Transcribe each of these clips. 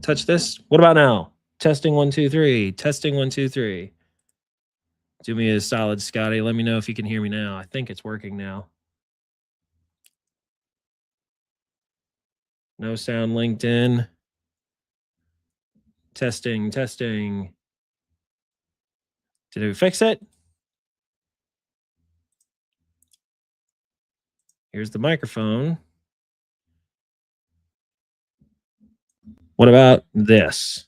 Touch this. What about now? Testing 1 2 3. Testing 1 2 3. Do me a solid, Scotty. Let me know if you can hear me now. I think it's working now. No sound LinkedIn. Testing, testing. Did we fix it? Here's the microphone. What about this?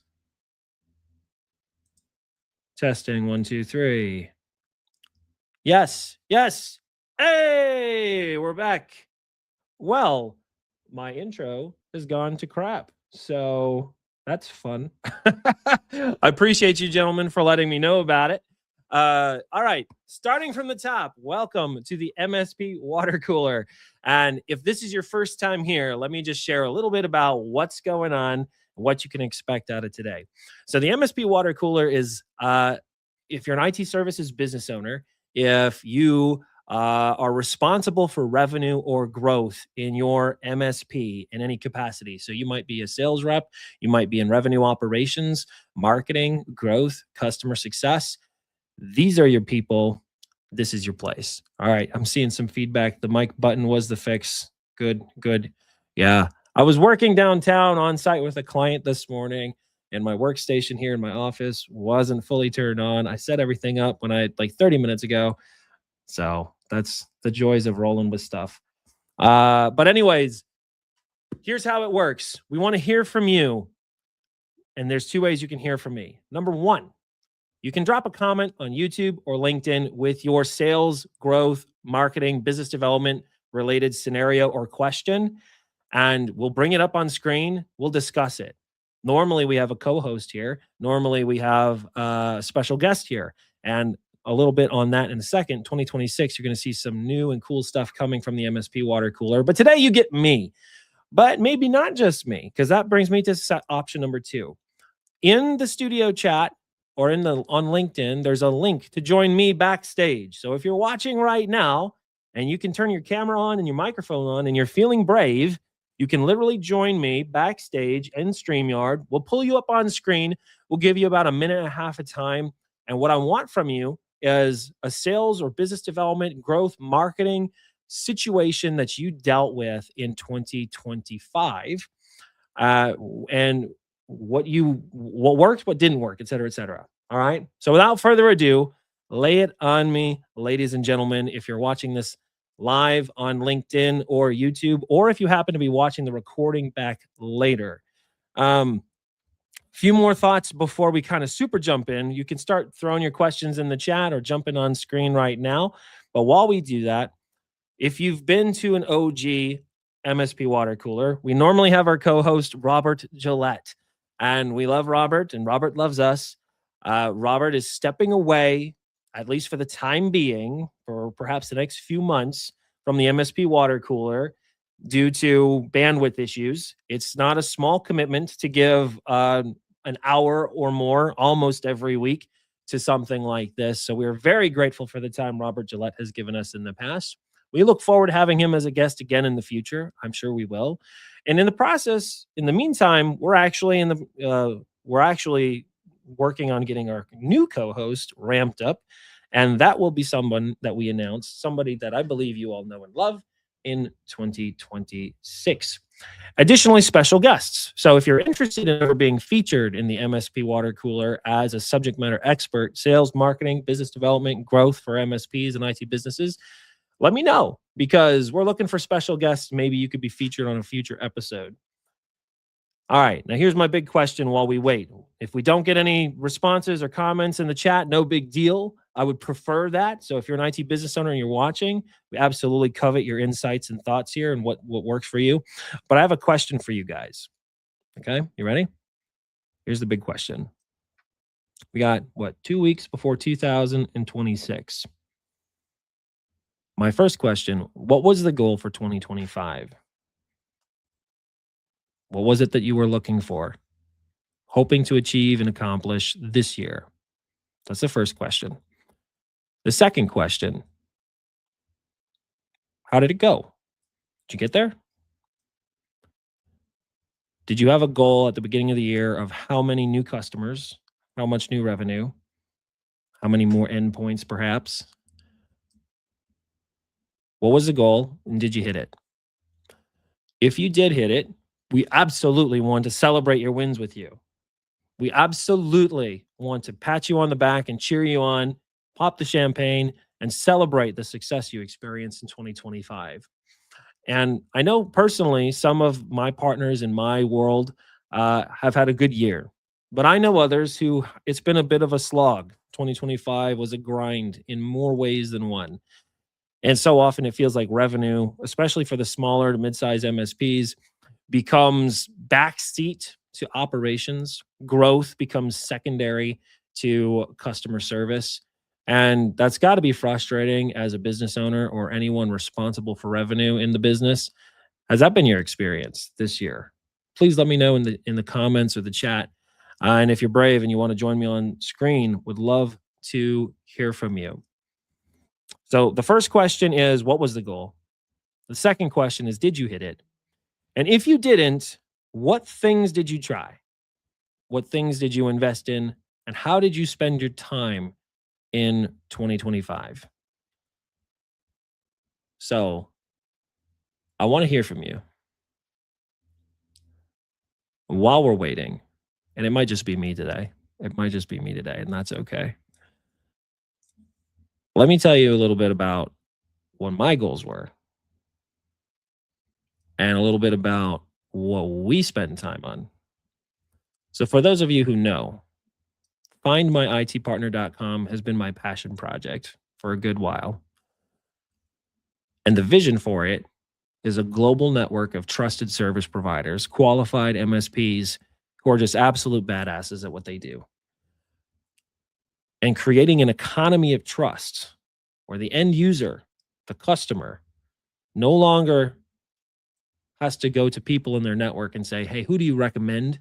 Testing 1 2 3. Yes, yes. Hey, we're back. Well, my intro has gone to crap. So that's fun. I appreciate you, gentlemen, for letting me know about it. All right, starting from the top, welcome to the MSP water cooler. And if this is your first time here, let me just share a little bit about what's going on, what you can expect out of today. So the MSP water cooler is, if you're an IT services business owner, if you are responsible for revenue or growth in your MSP in any capacity. So you might be a sales rep, you might be in revenue operations, marketing, growth, customer success. These are your people. This is your place. All right. I'm seeing some feedback. The mic button was the fix. Good, good. Yeah. I was working downtown on site with a client this morning, and my workstation here in my office wasn't fully turned on. I set everything up when I like 30 minutes ago. So that's the joys of rolling with stuff. But anyways, here's how it works. We want to hear from you. And there's two ways you can hear from me. Number one, you can drop a comment on YouTube or LinkedIn with your sales, growth, marketing, business development related scenario or question, and we'll bring it up on screen. We'll discuss it. Normally, we have a co-host here. Normally, we have a special guest here. And a little bit on that in a second. 2026, you're going to see some new and cool stuff coming from the MSP water cooler. But today, you get me. But maybe not just me, because that brings me to option number two. In the studio chat, or on LinkedIn, there's a link to join me backstage. So if you're watching right now and you can turn your camera on and your microphone on and you're feeling brave, you can literally join me backstage in StreamYard. We'll pull you up on screen. We'll give you about a minute and a half of time. And what I want from you is a sales or business development, growth, marketing situation that you dealt with in 2025. And what worked, what didn't work, et cetera, et cetera. All right. So without further ado, lay it on me, ladies and gentlemen. If you're watching this live on LinkedIn or YouTube, or if you happen to be watching the recording back later. Few more thoughts before we kind of super jump in. You can start throwing your questions in the chat or jumping on screen right now. But while we do that, if you've been to an OG MSP water cooler, we normally have our co-host Robert Gillette, and we love Robert, and Robert loves us. Robert is stepping away, at least for the time being, for perhaps the next few months, from the MSP water cooler due to bandwidth issues. It's not a small commitment to give an hour or more almost every week to something like this. So we're very grateful for the time Robert Gillette has given us in the past. We look forward to having him as a guest again in the future. I'm sure we will. And in the process, in the meantime, we're actually working on getting our new co-host ramped up, and that will be someone that we announce, somebody that I believe you all know and love in 2026. Additionally, special guests. So if you're interested in ever being featured in the MSP water cooler as a subject matter expert, sales, marketing, business development, growth for MSPs and IT businesses, let me know, because we're looking for special guests. Maybe you could be featured on a future episode. All right, now here's my big question while we wait. If we don't get any responses or comments in the chat, no big deal. I would prefer that. So if you're an IT business owner and you're watching, we absolutely covet your insights and thoughts here and what works for you. But I have a question for you guys. Okay, you ready? Here's the big question. We got, 2 weeks before 2026. My first question, what was the goal for 2025? What was it that you were looking for, hoping to achieve and accomplish this year? That's the first question. The second question, how did it go? Did you get there? Did you have a goal at the beginning of the year of how many new customers, how much new revenue, how many more endpoints perhaps? What was the goal and did you hit it? If you did hit it, we absolutely want to celebrate your wins with you. We absolutely want to pat you on the back and cheer you on, pop the champagne, and celebrate the success you experienced in 2025. And I know personally, some of my partners in my world have had a good year, but I know others who it's been a bit of a slog. 2025 was a grind in more ways than one. And so often it feels like revenue, especially for the smaller to mid-sized MSPs, becomes backseat to operations. Growth becomes secondary to customer service. And that's got to be frustrating as a business owner or anyone responsible for revenue in the business. Has that been your experience this year? Please let me know in the comments or the chat. And if you're brave and you want to join me on screen, would love to hear from you. So the first question is, what was the goal? The second question is, did you hit it? And if you didn't, what things did you try? What things did you invest in? And how did you spend your time in 2025? So I want to hear from you while we're waiting. And it might just be me today. It might just be me today, and that's okay. Let me tell you a little bit about what my goals were and a little bit about what we spend time on. So, for those of you who know, findmyitpartner.com has been my passion project for a good while. And the vision for it is a global network of trusted service providers, qualified MSPs who are just absolute badasses at what they do. And creating an economy of trust where the end user, the customer, no longer has to go to people in their network and say, hey, who do you recommend?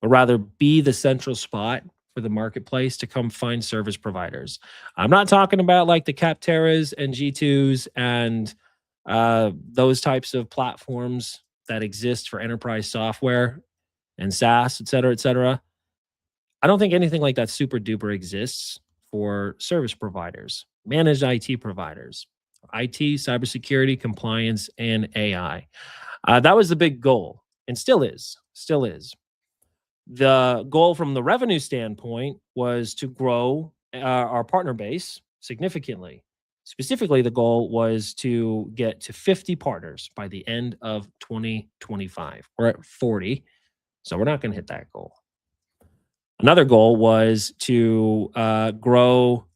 But rather be the central spot for the marketplace to come find service providers. I'm not talking about like the Capteras and G2s and those types of platforms that exist for enterprise software and SaaS, et cetera, et cetera. I don't think anything like that super duper exists for service providers, managed IT providers, IT, cybersecurity, compliance, and AI. That was the big goal and still is, still is. The goal from the revenue standpoint was to grow our partner base significantly. Specifically, the goal was to get to 50 partners by the end of 2025. We're at 40, so we're not going to hit that goal. Another goal was to grow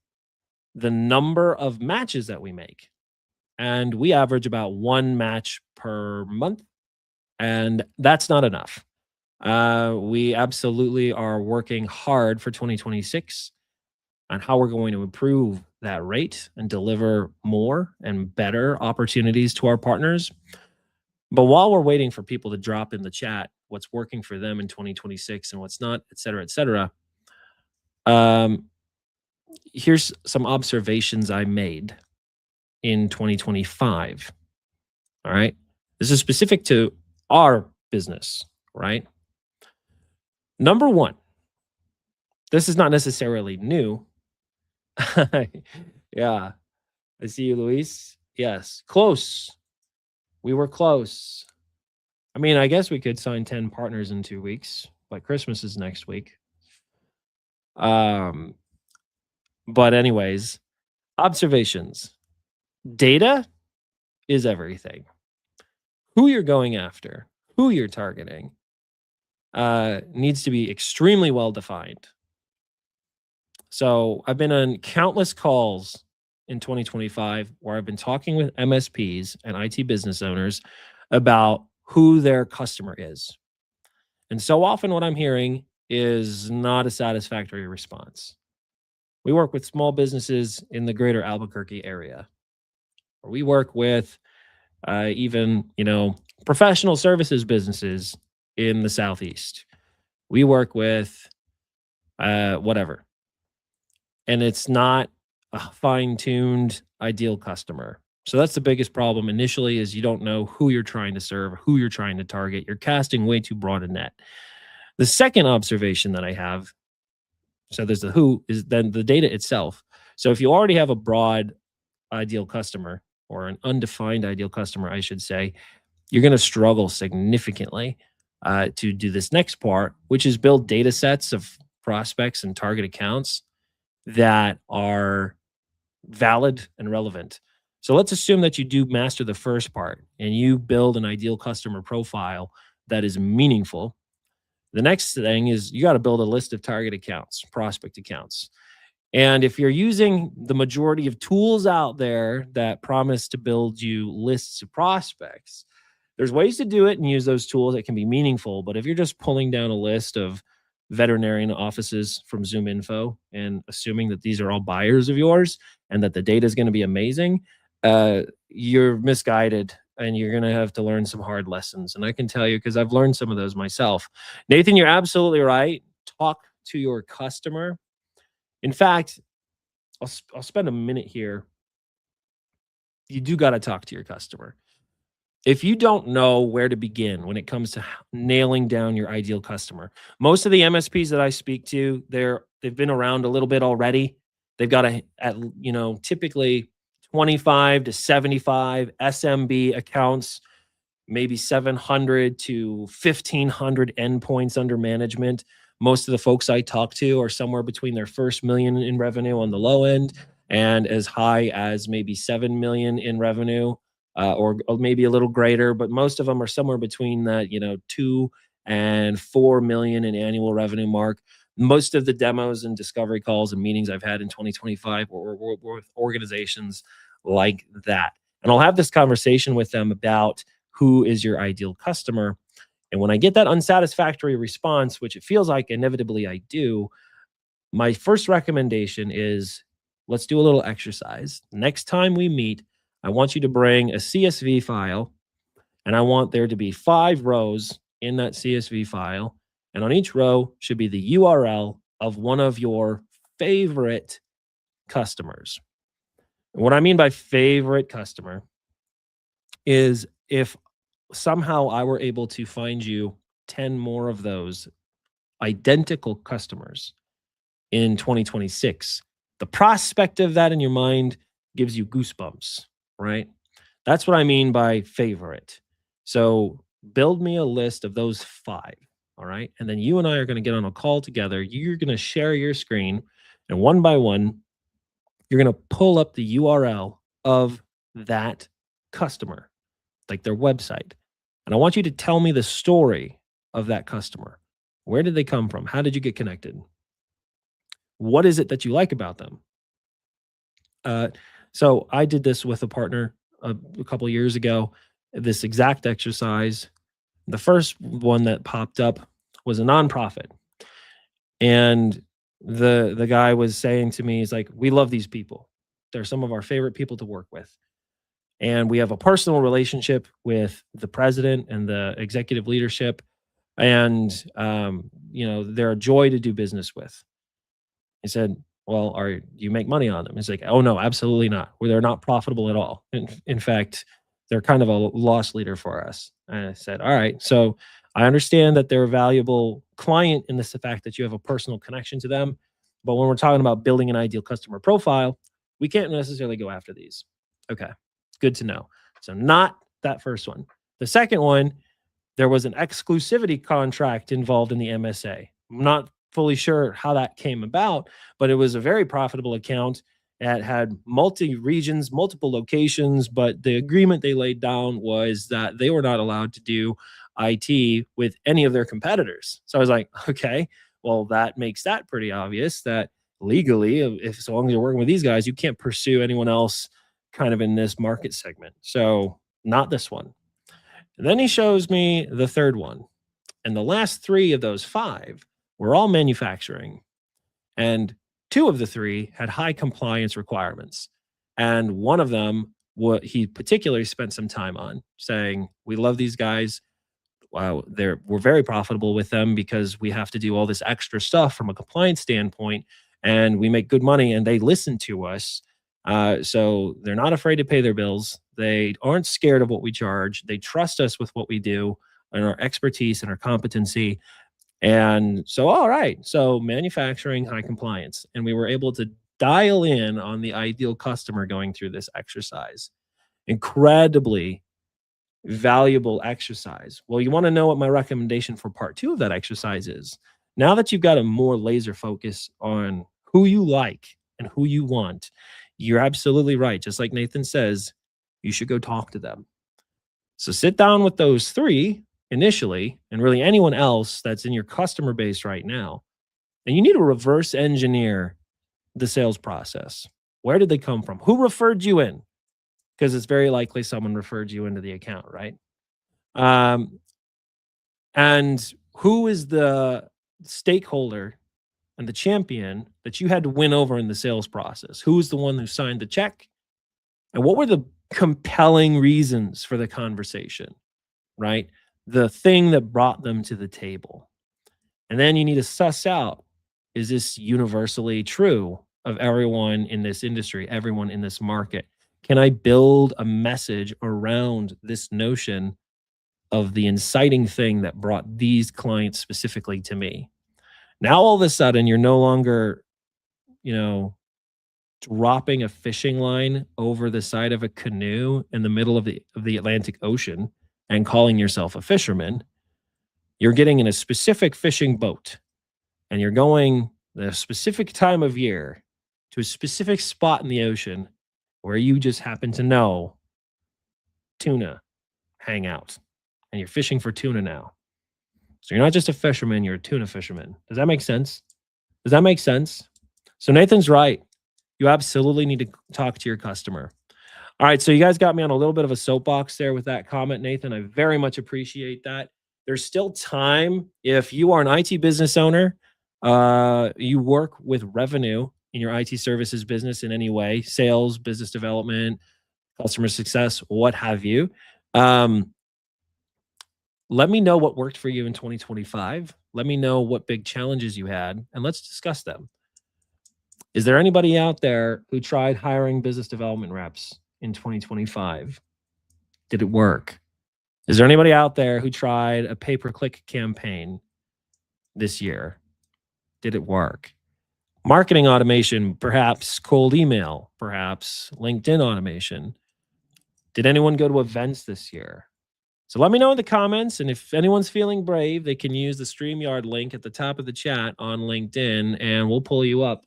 the number of matches that we make. And we average about one match per month, and that's not enough. We absolutely are working hard for 2026 on how we're going to improve that rate and deliver more and better opportunities to our partners. But while we're waiting for people to drop in the chat what's working for them in 2026 and what's not, et cetera, um, here's some observations I made in 2025. All right. This is specific to our business, right? Number one, this is not necessarily new. Yeah. I see you, Luis. Yes. Close. We were close. I mean, I guess we could sign 10 partners in 2 weeks, but Christmas is next week. Um, but anyways, observations. Data is everything. Who you're going after, who you're targeting, needs to be extremely well defined. So I've been on countless calls in 2025 where I've been talking with MSPs and IT business owners about who their customer is. And so often what I'm hearing is not a satisfactory response. We work with small businesses in the greater Albuquerque area, or we work with even, professional services businesses in the Southeast. We work with whatever. And it's not a fine tuned ideal customer. So that's the biggest problem initially is you don't know who you're trying to serve, who you're trying to target. You're casting way too broad a net. The second observation that I have, so there's the who, is then the data itself. So if you already have a broad ideal customer or an undefined ideal customer, I should say, you're going to struggle significantly to do this next part, which is build data sets of prospects and target accounts that are valid and relevant. So let's assume that you do master the first part and you build an ideal customer profile that is meaningful. The next thing is you got to build a list of target accounts, prospect accounts. And if you're using the majority of tools out there that promise to build you lists of prospects, there's ways to do it and use those tools that can be meaningful. But if you're just pulling down a list of veterinarian offices from Zoom Info and assuming that these are all buyers of yours and that the data is going to be amazing, you're misguided and you're going to have to learn some hard lessons. And I can tell you because I've learned some of those myself. Nathan, you're absolutely right. Talk to your customer. In fact, I'll spend a minute here. You do got to talk to your customer. If you don't know where to begin when it comes to nailing down your ideal customer, most of the MSPs that I speak to, they've been around a little bit already. They've got typically 25 to 75 SMB accounts, maybe 700 to 1,500 endpoints under management. Most of the folks I talk to are somewhere between their first million in revenue on the low end and as high as maybe 7 million in revenue, or maybe a little greater. But most of them are somewhere between that, 2 and 4 million in annual revenue mark. Most of the demos and discovery calls and meetings I've had in 2025 were with organizations like that. And I'll have this conversation with them about who is your ideal customer. And when I get that unsatisfactory response, which it feels like inevitably I do, my first recommendation is let's do a little exercise. Next time we meet, I want you to bring a CSV file, and I want there to be 5 rows in that CSV file. And on each row should be the URL of one of your favorite customers. And what I mean by favorite customer is if somehow I were able to find you 10 more of those identical customers in 2026, the prospect of that in your mind gives you goosebumps, right? That's what I mean by favorite. So build me a list of those 5, all right? And then you and I are going to get on a call together. You're going to share your screen, and one by one, you're going to pull up the URL of that customer, like their website. And I want you to tell me the story of that customer. Where did they come from? How did you get connected? What is it that you like about them? So I did this with a partner a couple of years ago, this exact exercise. The first one that popped up was a nonprofit. And the guy was saying to me, he's like, we love these people. They're some of our favorite people to work with. And we have a personal relationship with the president and the executive leadership. And, they're a joy to do business with. He said, well, you make money on them? He's like, oh, no, absolutely not. Well, they're not profitable at all. In fact, they're kind of a loss leader for us. And I said, all right. So I understand that they're a valuable client in the fact that you have a personal connection to them. But when we're talking about building an ideal customer profile, we can't necessarily go after these. Okay, good to know. So not that first one. The second one, there was an exclusivity contract involved in the MSA. I'm not fully sure how that came about, but it was a very profitable account that had multi-regions, multiple locations, but the agreement they laid down was that they were not allowed to do IT with any of their competitors. So I was like, okay, well, that makes that pretty obvious that legally, if as long as you're working with these guys, you can't pursue anyone else kind of in this market segment. So not this one. And then he shows me the third one. And the last 3 of those 5 were all manufacturing. And 2 of the 3 had high compliance requirements. And one of them, what he particularly spent some time on, saying, we love these guys. Wow, we're very profitable with them because we have to do all this extra stuff from a compliance standpoint, and we make good money, and they listen to us. So they're not afraid to pay their bills. They aren't scared of what we charge. They trust us with what we do and our expertise and our competency. And so, all right. So manufacturing, high compliance. And we were able to dial in on the ideal customer going through this exercise. Incredibly valuable exercise. Well, you want to know what my recommendation for part two of that exercise is. Now that you've got a more laser focus on who you like and who you want, you're absolutely right. Just like Nathan says, you should go talk to them. So sit down with those three initially, and really anyone else that's in your customer base right now. And you need to reverse engineer the sales process. Where did they come from? Who referred you in? Because it's very likely someone referred you into the account, right? Um, and who is the stakeholder and the champion that you had to win over in the sales process? Who is the one who signed the check? And what were the compelling reasons for the conversation, right? The thing that brought them to the table. And then you need to suss out, is this universally true of everyone in this industry, everyone in this market? Can I build a message around this notion of the inciting thing that brought these clients specifically to me? Now, all of a sudden, you're no longer, you know, dropping a fishing line over the side of a canoe in the middle of the Atlantic Ocean and calling yourself a fisherman. You're getting in a specific fishing boat and you're going at a specific time of year to a specific spot in the ocean where you just happen to know tuna hang out, and you're fishing for tuna now. So you're not just a fisherman, you're a tuna fisherman. Does that make sense? Does that make sense? So Nathan's right. You absolutely need to talk to your customer. All right, so you guys got me on a little bit of a soapbox there with that comment, Nathan. I very much appreciate that. There's still time. If you are an IT business owner, you work with revenue in your IT services business in any way, sales, business development, customer success, what have you. Let me know what worked for you in 2025. Let me know what big challenges you had, and let's discuss them. Is there anybody out there who tried hiring business development reps in 2025? Did it work? Is there anybody out there who tried a pay-per-click campaign this year? Did it work? Marketing automation, perhaps cold email, perhaps LinkedIn automation. Did anyone go to events this year? So let me know in the comments, and if anyone's feeling brave, they can use the StreamYard link at the top of the chat on LinkedIn, and we'll pull you up.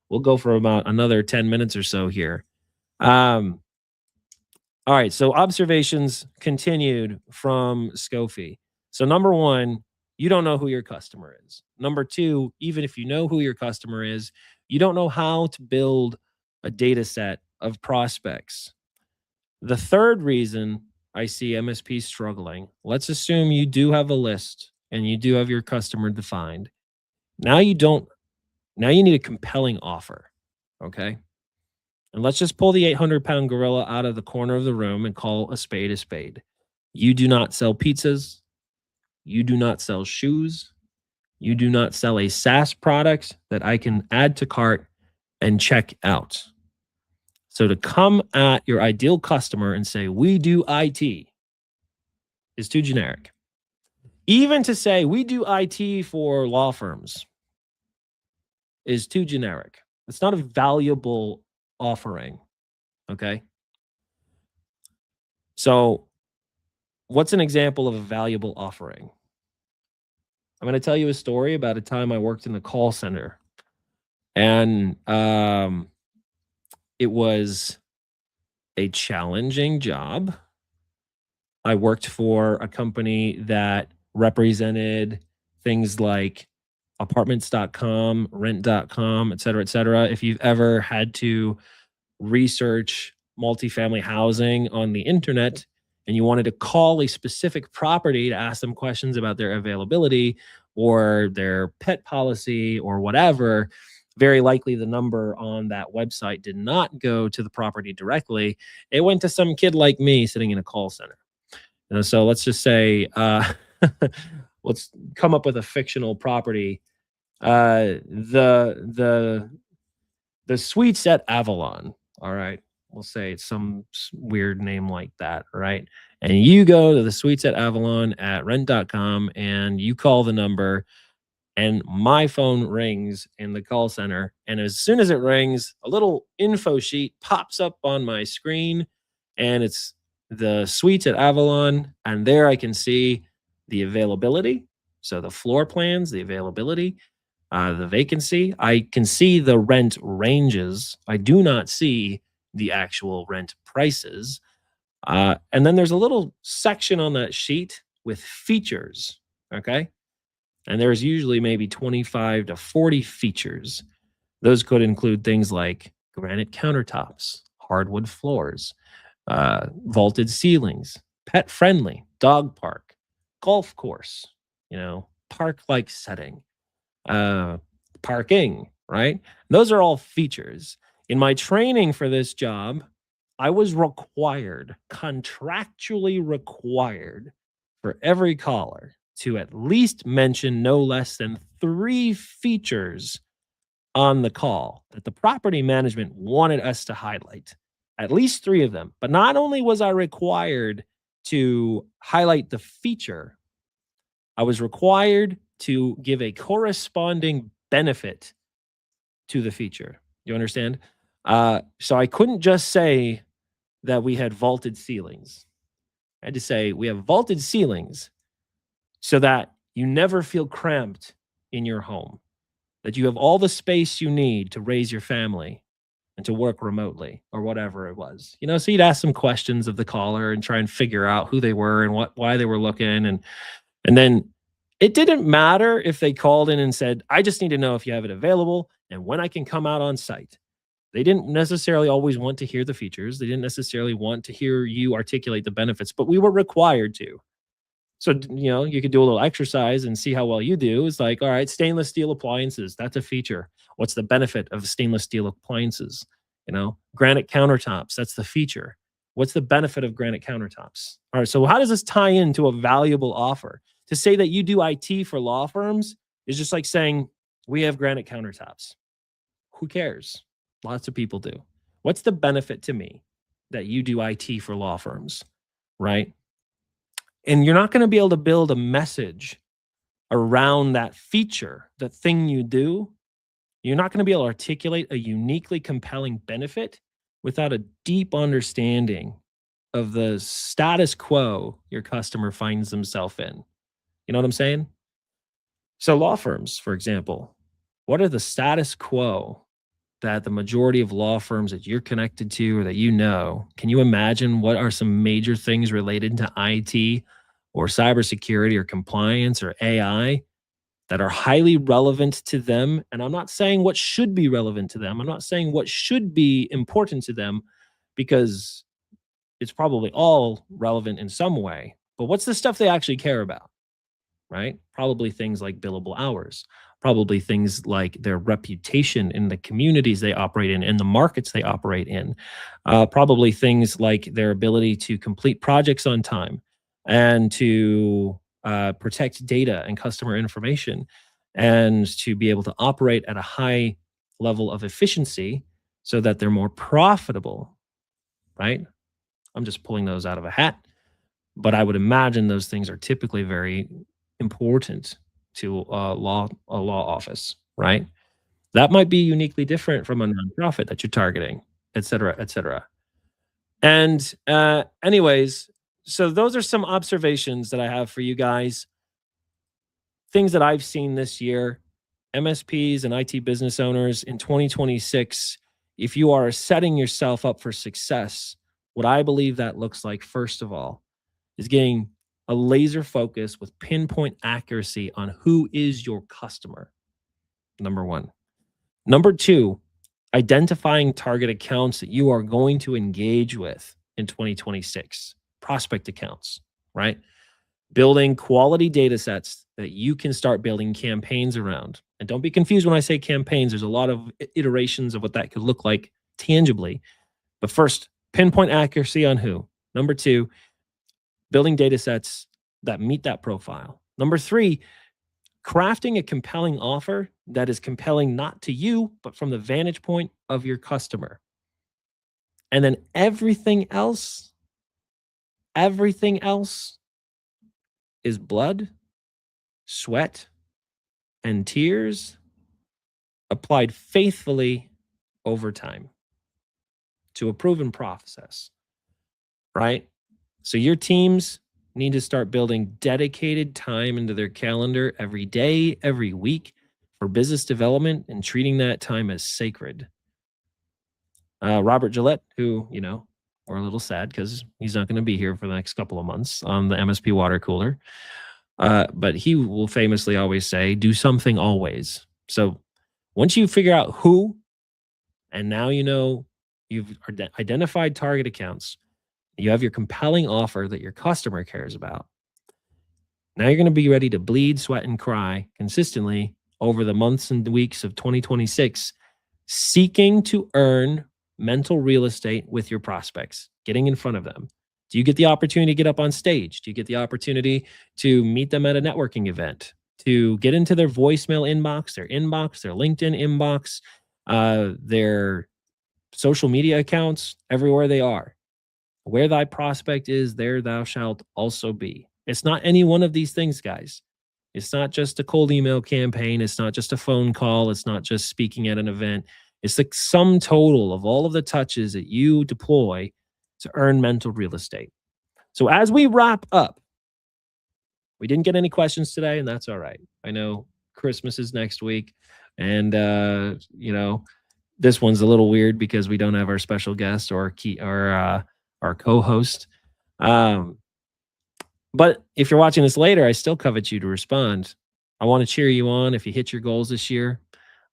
We'll go for about another 10 minutes or so here. All right, so observations continued from Scofie. So number one, you don't know who your customer is. Number two, even if you know who your customer is, you don't know how to build a data set of prospects. The third reason I see MSP struggling, let's assume you do have a list and you do have your customer defined. Now you need a compelling offer, okay? And let's just pull the 800-pound gorilla out of the corner of the room and call a spade a spade. You do not sell pizzas. You do not sell shoes. You do not sell a SaaS product that I can add to cart and check out. So to come at your ideal customer and say, we do IT is too generic. Even to say, we do IT for law firms is too generic. It's not a valuable offering. Okay. So, what's an example of a valuable offering? I'm going to tell you a story about a time I worked in the call center, and it was a challenging job. I worked for a company that represented things like apartments.com, rent.com, et cetera, et cetera. If you've ever had to research multifamily housing on the internet and you wanted to call a specific property to ask them questions about their availability or their pet policy or whatever, very likely the number on that website did not go to the property directly. It went to some kid like me sitting in a call center. And so let's just say, let's come up with a fictional property. The suites at Avalon. All right. We'll say it's some weird name like that. Right. And you go to the suites at Avalon at rent.com and you call the number and my phone rings in the call center. And as soon as it rings, a little info sheet pops up on my screen, and it's the suites at Avalon. And there I can see the availability. So the floor plans, the availability, the vacancy. I can see the rent ranges. I do not see the actual rent prices. And then there's a little section on that sheet with features. Okay. And there's usually maybe 25 to 40 features. Those could include things like granite countertops, hardwood floors, vaulted ceilings, pet friendly, dog park, golf course, park like setting, uh, parking, right? Those are all features. In my training for this job, I was required, contractually required, for every caller to at least mention no less than three features on the call that the property management wanted us to highlight. At least three of them. But not only was I required to highlight the feature, I was required to give a corresponding benefit to the feature. You understand? So I couldn't just say that we had vaulted ceilings. I had to say we have vaulted ceilings so that you never feel cramped in your home, that you have all the space you need to raise your family and to work remotely or whatever it was. So you'd ask some questions of the caller and try and figure out who they were and why they were looking. And then it didn't matter if they called in and said, I just need to know if you have it available and when I can come out on site. They didn't necessarily always want to hear the features. They didn't necessarily want to hear you articulate the benefits, but we were required to. So, you could do a little exercise and see how well you do. It's like, all right, stainless steel appliances, that's a feature. What's the benefit of stainless steel appliances? Granite countertops, that's the feature. What's the benefit of granite countertops? All right, so how does this tie into a valuable offer? To say that you do IT for law firms is just like saying, we have granite countertops. Who cares? Lots of people do. What's the benefit to me that you do IT for law firms, right? And you're not going to be able to build a message around that feature, the thing you do. You're not going to be able to articulate a uniquely compelling benefit without a deep understanding of the status quo your customer finds themselves in. You know what I'm saying? So law firms, for example, what are the status quo that the majority of law firms that you're connected to or that can you imagine what are some major things related to IT or cybersecurity or compliance or AI that are highly relevant to them? And I'm not saying what should be relevant to them. I'm not saying what should be important to them because it's probably all relevant in some way. But what's the stuff they actually care about? Right? Probably things like billable hours, probably things like their reputation in the communities they operate in the markets they operate in, probably things like their ability to complete projects on time and to protect data and customer information and to be able to operate at a high level of efficiency so that they're more profitable, right? I'm just pulling those out of a hat, but I would imagine those things are typically very important to a law office, right? That might be uniquely different from a nonprofit that you're targeting, et cetera, et cetera. And anyways, so those are some observations that I have for you guys. Things that I've seen this year, MSPs and IT business owners in 2026. If you are setting yourself up for success, what I believe that looks like, first of all, is getting a laser focus with pinpoint accuracy on who is your customer. Number one. Number two, identifying target accounts that you are going to engage with in 2026, prospect accounts, right? Building quality data sets that you can start building campaigns around. And don't be confused when I say campaigns, there's a lot of iterations of what that could look like tangibly. But first, pinpoint accuracy on who. Number two, building data sets that meet that profile. Number three, crafting a compelling offer that is compelling not to you, but from the vantage point of your customer. And then everything else is blood, sweat, and tears applied faithfully over time to a proven process, right? So your teams need to start building dedicated time into their calendar every day, every week for business development and treating that time as sacred. Robert Gillette, who, we're a little sad because he's not going to be here for the next couple of months on the MSP water cooler. But he will famously always say, do something always. So once you figure out who, and now you've identified target accounts, you have your compelling offer that your customer cares about. Now you're going to be ready to bleed, sweat, and cry consistently over the months and weeks of 2026, seeking to earn mental real estate with your prospects, getting in front of them. Do you get the opportunity to get up on stage? Do you get the opportunity to meet them at a networking event, to get into their voicemail inbox, their LinkedIn inbox, their social media accounts, everywhere they are? Where thy prospect is, there thou shalt also be. It's not any one of these things, guys. It's not just a cold email campaign. It's not just a phone call. It's not just speaking at an event. It's the sum total of all of the touches that you deploy to earn mental real estate. So as we wrap up, we didn't get any questions today, and that's all right. I know Christmas is next week, and this one's a little weird because we don't have our special guest or our co-host. But if you're watching this later, I still covet you to respond. I want to cheer you on if you hit your goals this year.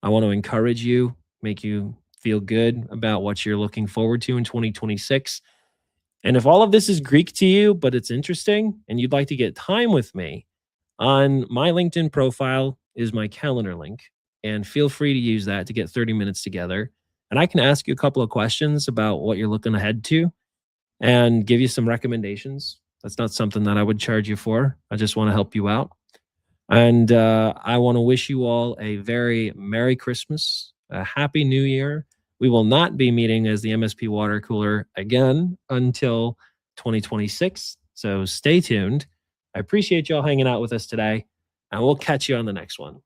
I want to encourage you, make you feel good about what you're looking forward to in 2026. And if all of this is Greek to you, but it's interesting and you'd like to get time with me, on my LinkedIn profile is my calendar link. And feel free to use that to get 30 minutes together. And I can ask you a couple of questions about what you're looking ahead to and give you some recommendations. That's not something that I would charge you for. I just want to help you out. And I want to wish you all a very Merry Christmas, a Happy New Year. We will not be meeting as the MSP Water Cooler again until 2026. So stay tuned. I appreciate y'all hanging out with us today, and we'll catch you on the next one.